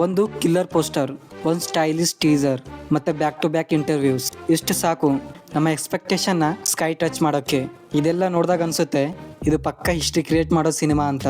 ಒಂದು killer poster, ಒಂದು stylish teaser ಮತ್ತೆ ಬ್ಯಾಕ್ ಟು ಬ್ಯಾಕ್ ಇಂಟರ್ವ್ಯೂಸ್ ಇಷ್ಟು ಸಾಕು ನಮ್ಮ ಎಕ್ಸ್ಪೆಕ್ಟೇಷನ್ನ ಸ್ಕೈ ಟಚ್ ಮಾಡೋಕ್ಕೆ. ಇದೆಲ್ಲ ನೋಡಿದಾಗ ಅನ್ಸುತ್ತೆ ಇದು ಪಕ್ಕ ಹಿಸ್ಟ್ರಿ ಕ್ರಿಯೇಟ್ ಮಾಡೋ ಸಿನಿಮಾ ಅಂತ.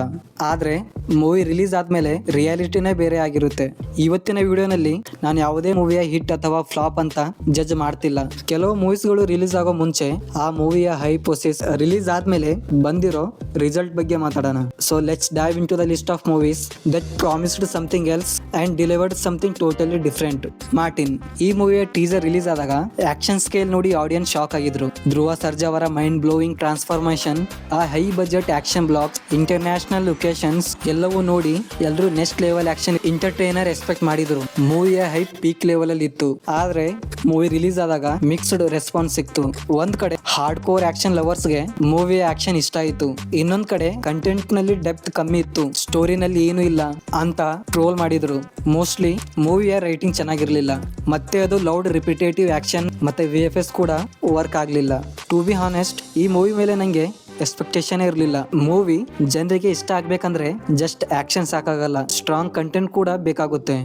ಆದರೆ ಮೂವಿ ರಿಲೀಸ್ ಆದಮೇಲೆ ರಿಯಾಲಿಟಿನೇ ಬೇರೆ ಆಗಿರುತ್ತೆ. ಇವತ್ತಿನ ವಿಡಿಯೋನಲ್ಲಿ ನಾನು ಯಾವುದೇ ಮೂವಿಯ ಹಿಟ್ ಅಥವಾ ಫ್ಲಾಪ್ ಅಂತ ಜಡ್ಜ್ ಮಾಡ್ತಿಲ್ಲ. ಕೆಲವು ಮೂವೀಸ್ಗಳು ರಿಲೀಸ್ ಆಗೋ ಮುಂಚೆ ಆ ಮೂವಿಯ ಹೈಪ್ ಪ್ರೊಸೆಸ್, ರಿಲೀಸ್ ಆದಮೇಲೆ ಬಂದಿರೋ ರಿಸಲ್ಟ್ ಬಗ್ಗೆ ಮಾತಾಡೋಣ. So let's dive into the list of movies that promised something else and delivered something totally different. Martin ಈ ಮೂವಿಯ ಟೀಸರ್ ರಿಲೀಸ್ ಆದಾಗ ಆಕ್ಷನ್ ಸ್ಕೇಲ್ ನೋಡಿ ಆಡಿಯನ್ಸ್ ಶಾಕ್ ಆಗಿದ್ರು. ಧ್ರುವ ಸರ್ಜಾ ಅವರ ಮೈಂಡ್ ಬ್ಲೋವಿಂಗ್ ಟ್ರಾನ್ಸ್ಫಾರ್ಮೇಶನ್, ಆ high budget action blocks, international locations ಎಲ್ಲವೂ ನೋಡಿ ಎಲ್ಲರೂ next level action entertainer expect ಮಾಡಿದ್ರು. ಮೂವಿಯ ಹೈಪ್ ಪೀಕ್ ಲೆವೆಲ್ ಅಲ್ಲಿ ಇತ್ತು. ಆದ್ರೆ ಮೂವಿ ರಿಲೀಸ್ ಆದಾಗ ಮಿಕ್ಸ್ಡ್ ರೆಸ್ಪಾನ್ಸ್ ಸಿಕ್ತು. ಒಂದ್ ಕಡೆ ಹಾರ್ಡ್ ಕೋರ್ ಆಕ್ಷನ್ ಲವರ್ಸ್ಗೆ ಮೂವಿಯ ಆಕ್ಷನ್ ಇಷ್ಟ ಆಯ್ತು, ಇನ್ನೊಂದ್ ಕಡೆ ಕಂಟೆಂಟ್ ನಲ್ಲಿ ಡೆಪ್ತ್ ಕಮ್ಮಿ ಇತ್ತು, ಸ್ಟೋರಿನಲ್ಲಿ ಏನು ಇಲ್ಲ ಅಂತ ಟ್ರೋಲ್ ಮಾಡಿದ್ರು. ಮೋಸ್ಟ್ಲಿ ಮೂವಿಯ ರೈಟಿಂಗ್ ಚೆನ್ನಾಗಿರ್ಲಿಲ್ಲ, ಮತ್ತೆ ಅದು ಲೌಡ್ ರಿಪಿಟೇಟಿವ್ ಆಕ್ಷನ್ ಮತ್ತೆ VFX ಕೂಡ ವರ್ಕ್ ಆಗ್ಲಿಲ್ಲ. ಟು ಬಿ ಹಾನೆಸ್ಟ್ ಈ ಮೂವಿ ಮೇಲೆ ನಂಗೆ ಎಕ್ಸ್ಪೆಕ್ಟೇಷನ್ ಇರಲಿಲ್ಲ. ಮೂವಿ ಜನರಿಗೆ ಇಷ್ಟ ಆಗ್ಬೇಕಂದ್ರೆ ಜಸ್ಟ್ ಆಕ್ಷನ್ ಸಾಕಾಗಲ್ಲ, ಸ್ಟ್ರಾಂಗ್ ಕಂಟೆಂಟ್ ಕೂಡ ಬೇಕಾಗುತ್ತೆ.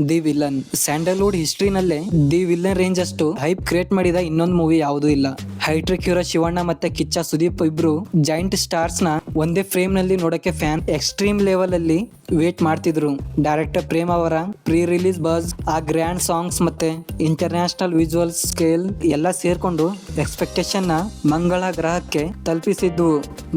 ದಿ ವಿಲನ್, ಸ್ಯಾಂಡಲ್ವುಡ್ ಹಿಸ್ಟ್ರಿನಲ್ಲೇ ದಿ ವಿಲನ್ ರೇಂಜ್ ಅಷ್ಟು ಹೈಪ್ ಕ್ರಿಯೇಟ್ ಮಾಡಿದ ಇನ್ನೊಂದು ಮೂವಿ ಯಾವುದೂ ಇಲ್ಲ. ಹೈಟ್ರಿಕ್ ಹೀರೋ ಶಿವಣ್ಣ ಮತ್ತೆ ಕಿಚ್ಚ ಸುದೀಪ್ ಇಬ್ರು ಜಾಯಿಂಟ್ ಸ್ಟಾರ್ಸ್ ನ ಒಂದೇ ಫ್ರೇಮ್ ನಲ್ಲಿ ನೋಡಕ್ಕೆ ಫ್ಯಾನ್ ಎಕ್ಸ್ಟ್ರೀಮ್ ಲೆವೆಲ್ ಅಲ್ಲಿ ವೇಟ್ ಮಾಡ್ತಿದ್ರು. ಡೈರೆಕ್ಟರ್ ಪ್ರೇಮ್ ಅವರ ಪ್ರೀ ರಿಲೀಸ್ ಬಸ್, ಆ ಗ್ರ್ಯಾಂಡ್ ಸಾಂಗ್ಸ್ ಮತ್ತೆ ಇಂಟರ್ನ್ಯಾಷನಲ್ ವಿಜುವಲ್ ಸ್ಕೇಲ್ ಎಲ್ಲ ಸೇರ್ಕೊಂಡು ಎಕ್ಸ್ಪೆಕ್ಟೇಷನ್ ನ ಮಂಗಳ ಗ್ರಹಕ್ಕೆ ತಲುಪಿಸಿದ್ವು.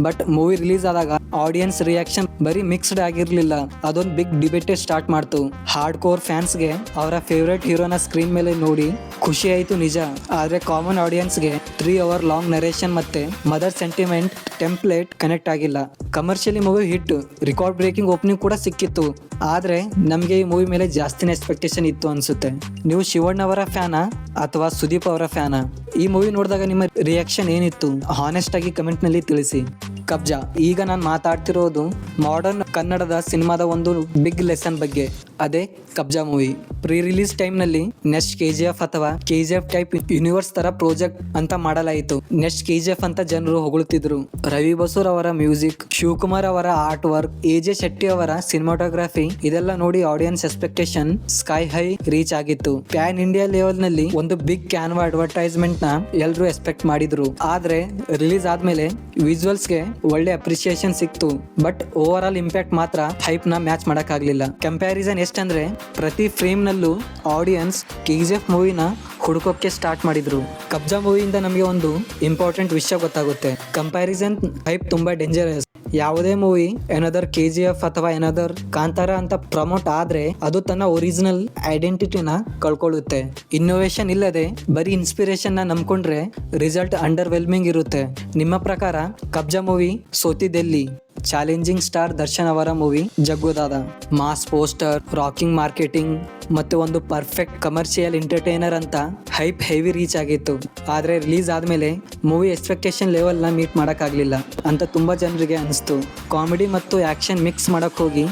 ಬಟ್ ಮೂವಿ ರಿಲೀಸ್ ಆದಾಗ ಆಡಿಯನ್ಸ್ ರಿಯಾಕ್ಷನ್ ಬರೀ ಮಿಕ್ಸ್ಡ್ ಆಗಿರ್ಲಿಲ್ಲ, ಅದೊಂದು ಬಿಗ್ ಡಿಬೇಟೇ ಸ್ಟಾರ್ಟ್ ಮಾಡ್ತು. ಹಾರ್ಡ್ ಕೋರ್ ಫ್ಯಾನ್ಸ್ಗೆ ಅವರ ಫೇವ್ರೆಟ್ ಹೀರೋನ ಸ್ಕ್ರೀನ್ ಮೇಲೆ ನೋಡಿ ಖುಷಿ ಆಯ್ತು ನಿಜ, ಆದ್ರೆ ಕಾಮನ್ ಆಡಿಯನ್ಸ್ಗೆ 3 hour ಲಾಂಗ್ ನರೇಷನ್ ಮತ್ತೆ ಮದರ್ ಸೆಂಟಿಮೆಂಟ್ ಟೆಂಪ್ಲೇಟ್ ಕನೆಕ್ಟ್ ಆಗಿಲ್ಲ. Commercially movie hit, record breaking opening ಕೂಡ ಸಿಕ್ಕಿತ್ತು. ಆದ್ರೆ ನಮ್ಗೆ ಈ ಮೂವಿ ಮೇಲೆ ಜಾಸ್ತಿನೇ ಎಕ್ಸ್ಪೆಕ್ಟೇಷನ್ ಇತ್ತು ಅನ್ಸುತ್ತೆ. ನೀವು ಶಿವಣ್ಣ ಅವರ ಫ್ಯಾನಾ ಅಥವಾ ಸುದೀಪ್ ಅವರ ಫ್ಯಾನಾ? ಈ ಮೂವಿ ನೋಡಿದಾಗ ನಿಮ್ಮ ರಿಯಾಕ್ಷನ್ ಏನಿತ್ತು ಹಾನೆಸ್ಟ್ ಆಗಿ ಕಮೆಂಟ್ ನಲ್ಲಿ ತಿಳಿಸಿ. ಕಬ್ಜಾ, ಈಗ ನಾನು ಮಾತಾಡ್ತಿರೋದು ಮಾಡರ್ನ್ ಕನ್ನಡದ ಸಿನಿಮಾದ ಒಂದು ಬಿಗ್ ಲೆಸನ್ ಬಗ್ಗೆ. ಅದೇ ಕಬ್ಜಾ ಮೂವಿ ಪ್ರೀ ರಿಲೀಸ್ ಟೈಮ್ ನಲ್ಲಿ ನೆಕ್ಸ್ಟ್ KGF ಅಥವಾ KGF ಟೈಪ್ ಯೂನಿವರ್ಸ್ ತರ ಪ್ರಾಜೆಕ್ಟ್ ಅಂತ ಮಾಡಲಾಯಿತು. ನೆಕ್ಸ್ಟ್ KGF ಅಂತ ಜನರು ಹೊಗಳುತ್ತಿದ್ರು. ರವಿ ಬಸೂರ್ ಅವರ ಮ್ಯೂಸಿಕ್, ಶಿವಕುಮಾರ್ ಅವರ ಆರ್ಟ್ ವರ್ಕ್, AJ ಶೆಟ್ಟಿ ಅವರ ಸಿನಿಮಾಟೋಗ್ರಫಿ ಇದೆಲ್ಲ ನೋಡಿ audience expectation sky high reach ಆಗಿತ್ತು. ಪ್ಯಾನ್ ಇಂಡಿಯಾ ಲೆವೆಲ್ ನಲ್ಲಿ ಒಂದು ಬಿಗ್ ಕ್ಯಾನ್ವಾ ಅಡ್ವರ್ಟೈಸ್ಮೆಂಟ್ ನ ಎಲ್ಲರೂ ಎಕ್ಸ್ಪೆಕ್ಟ್ ಮಾಡಿದ್ರು. ಆದ್ರೆ ರಿಲೀಸ್ ಆದ್ಮೇಲೆ ವಿಜುವಲ್ಸ್ ಗೆ ಒಳ್ಳೆ ಅಪ್ರಿಸಿಯೇಷನ್ ಸಿಕ್ತು, ಬಟ್ ಓವರ್ ಆಲ್ ಇಂಪ್ಯಾಕ್ಟ್ ಮಾತ್ರ ಹೈಪ್ ನ ಮ್ಯಾಚ್ ಮಾಡಕ್ ಆಗ್ಲಿಲ್ಲ. ಕಂಪ್ಯಾರಿಸನ್ ಎಷ್ಟಂದ್ರೆ ಪ್ರತಿ ಫ್ರೇಮ್ ನಲ್ಲೂ ಆಡಿಯನ್ಸ್ KGF ಮೂವಿನ ಹುಡುಕೋಕೆ ಸ್ಟಾರ್ಟ್ ಮಾಡಿದ್ರು. ಕಬ್ಜಾ ಮೂವಿಯಿಂದ ನಮಗೆ ಒಂದು ಇಂಪಾರ್ಟೆಂಟ್ ವಿಷಯ ಗೊತ್ತಾಗುತ್ತೆ. ಕಂಪ್ಯಾರಿಸನ್ ಹೈಪ್ ತುಂಬಾ ಡೇಂಜರಸ್. ಯಾವುದೇ ಮೂವಿ ಏನದರ್ KGF ಅಥವಾ ಏನದರ್ ಕಾಂತಾರ ಅಂತ ಪ್ರಮೋಟ್ ಆದ್ರೆ ಅದು ತನ್ನ ಒರಿಜಿನಲ್ ಐಡೆಂಟಿಟಿನ ಕಳ್ಕೊಳ್ಳುತ್ತೆ. ಇನ್ನೋವೇಷನ್ ಇಲ್ಲದೆ ಬರೀ ಇನ್ಸ್ಪಿರೇಷನ್ ನ ನಂಬ್ಕೊಂಡ್ರೆ ರಿಸಲ್ಟ್ ಅಂಡರ್ ವೆಲ್ಮಿಂಗ್ ಇರುತ್ತೆ. ನಿಮ್ಮ ಪ್ರಕಾರ ಕಬ್ಜಾ ಮೂವಿ ಸೋತಿದೆಲ್ಲಿ? ಚಾಲೆಂಜಿಂಗ್ ಸ್ಟಾರ್ ದರ್ಶನ್ ಅವರ movie Jaggu Dada, mass poster, rocking marketing ಮತ್ತೆ ಒಂದು ಪರ್ಫೆಕ್ಟ್ ಕಮರ್ಷಿಯಲ್ ಎಂಟರ್ಟೈನರ್ ಅಂತ ಹೈಪ್ ಹೆವಿ ರೀಚ್ ಆಗಿತ್ತು. ಆದ್ರೆ ರಿಲೀಸ್ ಆದ್ಮೇಲೆ ಮೂವಿ ಎಕ್ಸ್ಪೆಕ್ಟೇಷನ್ ಲೆವೆಲ್ ನ ಮೀಟ್ ಮಾಡಕ್ ಆಗ್ಲಿಲ್ಲ ಅಂತ ತುಂಬಾ ಜನರಿಗೆ ಅನಿಸ್ತು. ಕಾಮಿಡಿ ಮತ್ತು ಆಕ್ಷನ್ ಮಿಕ್ಸ್ ಮಾಡಕ್ ಹೋಗಿ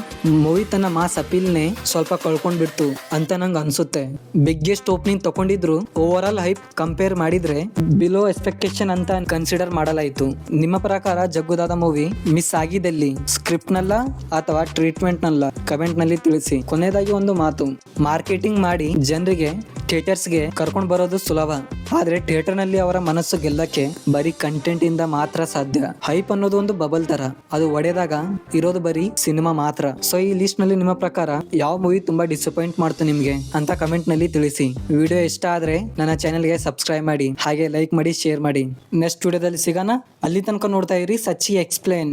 ಮೂವಿ ತನ್ನ ಮಾಸ್ ಅಪೀಲ್ನೇ ಸ್ವಲ್ಪ ಕಳ್ಕೊಂಡ್ಬಿಡ್ತು ಅಂತ ನಂಗೆ ಅನ್ಸುತ್ತೆ. ಬಿಗ್ಗೆಸ್ಟ್ ಓಪನಿಂಗ್ ತಗೊಂಡಿದ್ರು ಓವರ್ ಆಲ್ ಹೈಪ್ ಕಂಪೇರ್ ಮಾಡಿದ್ರೆ ಬಿಲೋ ಎಕ್ಸ್ಪೆಕ್ಟೇಷನ್ ಅಂತ ಕನ್ಸಿಡರ್ ಮಾಡಲಾಯಿತು. ನಿಮ್ಮ ಪ್ರಕಾರ ಜಗ್ಗುದಾದ ಮೂವಿ ಮಿಸ್ ಆಗಿದ್ದಲ್ಲಿ ಸ್ಕ್ರಿಪ್ಟ್ ನಲ್ಲ ಅಥವಾ ಟ್ರೀಟ್ಮೆಂಟ್ ನಲ್ಲ ಕಮೆಂಟ್ ನಲ್ಲಿ ತಿಳಿಸಿ. ಕೊನೆಯದಾಗಿ ಒಂದು ಮಾತು, ಮಾರ್ಕೆಟಿಂಗ್ ಮಾಡಿ ಜನರಿಗೆ ಥಿಯೇಟರ್ಸ್ಗೆ ಕರ್ಕೊಂಡು ಬರೋದು ಸುಲಭ, ಆದ್ರೆ ಥಿಯೇಟರ್ ನಲ್ಲಿ ಅವರ ಮನಸ್ಸು ಗೆಲ್ಲಕ್ಕೆ ಬರೀ ಕಂಟೆಂಟ್ ಇಂದ ಮಾತ್ರ ಸಾಧ್ಯ. ಹೈಪ್ ಅನ್ನೋದು ಒಂದು ಬಬಲ್ ತರ, ಅದು ಒಡೆದಾಗ ಇರೋದು ಬರೀ ಸಿನಿಮಾ ಮಾತ್ರ. ಸೊ ಈ ಲಿಸ್ಟ್ ನಲ್ಲಿ ನಿಮ್ಮ ಪ್ರಕಾರ ಯಾವ ಮೂವಿ ತುಂಬಾ ಡಿಸಪಾಯಿಂಟ್ ಮಾಡ್ತು ನಿಮ್ಗೆ ಅಂತ ಕಮೆಂಟ್ ನಲ್ಲಿ ತಿಳಿಸಿ. ವಿಡಿಯೋ ಇಷ್ಟ ಆದ್ರೆ ನನ್ನ ಚಾನೆಲ್ಗೆ ಸಬ್ಸ್ಕ್ರೈಬ್ ಮಾಡಿ, ಹಾಗೆ ಲೈಕ್ ಮಾಡಿ, ಶೇರ್ ಮಾಡಿ. ನೆಕ್ಸ್ಟ್ ವಿಡಿಯೋದಲ್ಲಿ ಸಿಗೋಣ. ಅಲ್ಲಿ ತನಕ ನೋಡ್ತಾ ಇರಿ ಸಚ್ಚಿ ಎಕ್ಸ್ಪ್ಲೇನ್.